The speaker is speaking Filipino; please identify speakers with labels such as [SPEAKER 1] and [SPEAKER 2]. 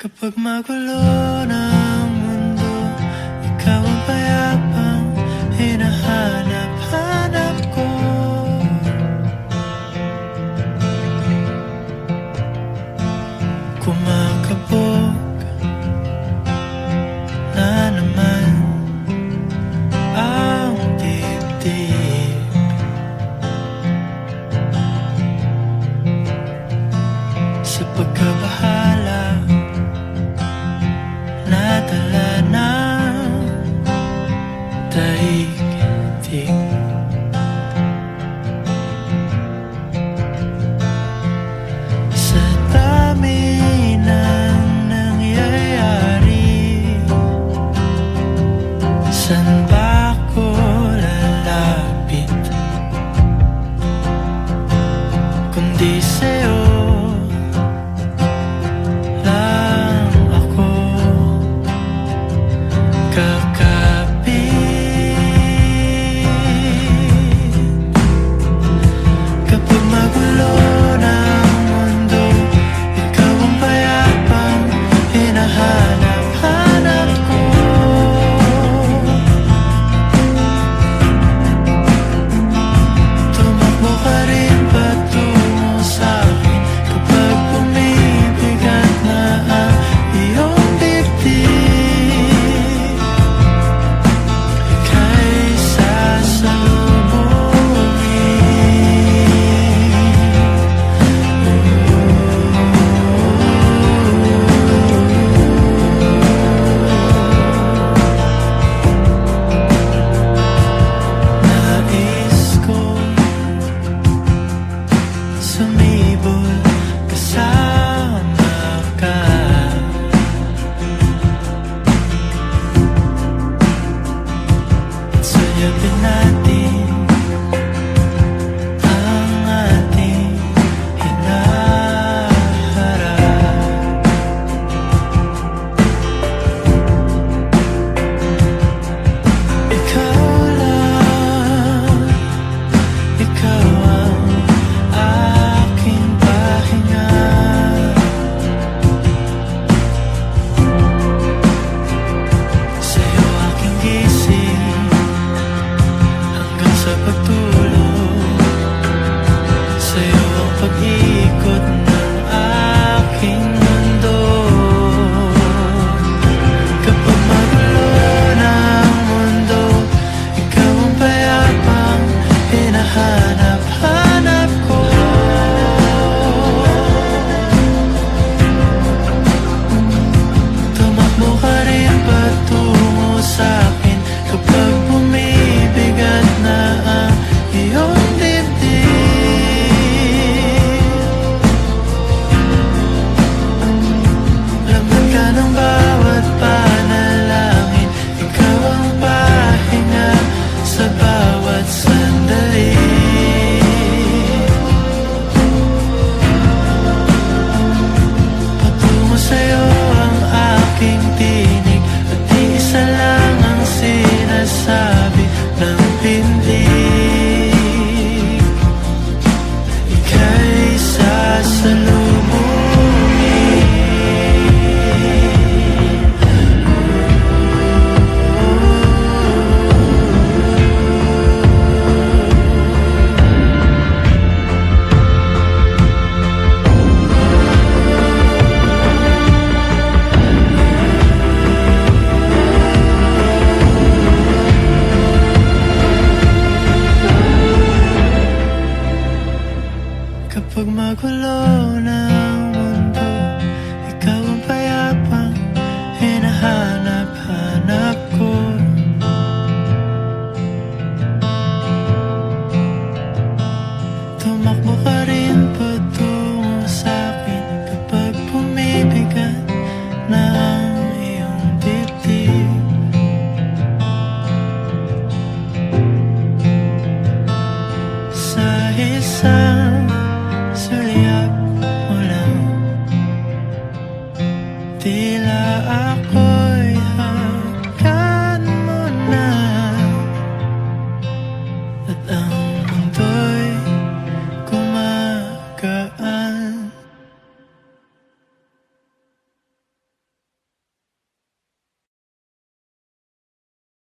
[SPEAKER 1] Kapag magulo ng mundo, ikaw ang payapang hinahanap-hanap ko. Kumakabog na naman ang dibdib. Sa pagkabahala nadala ng daigdig. Sa dami ng nangyayari, saan ba ako lalapit kundi sa'yo? Sumibol kasama ka, at suyapin natin ang ating hinaharap. Ikaw lang, ikaw ang pag-ikot ng aking mundo. Kapag magulo ng mundo, ikaw ang payapang hinahanap-hanap ko. Tumakbo ka rin patungo sa'kin kapag bumibigat na ang iyong ng bawat panalangin, ikaw ang pahinga sa bawat sandali. Patungo sa'yo ang aking tinig, at di isa lang ang sinasabi ng pindig. Ika'y sasalubong. Kapag magulo ng mundo, ikaw ang payapang hinahanap-hanap ko. Tumakbo ka rin patungo sa'kin kapag bumibigat na ang iyong dibdib. Sa isang sulyap mo lang, tila ako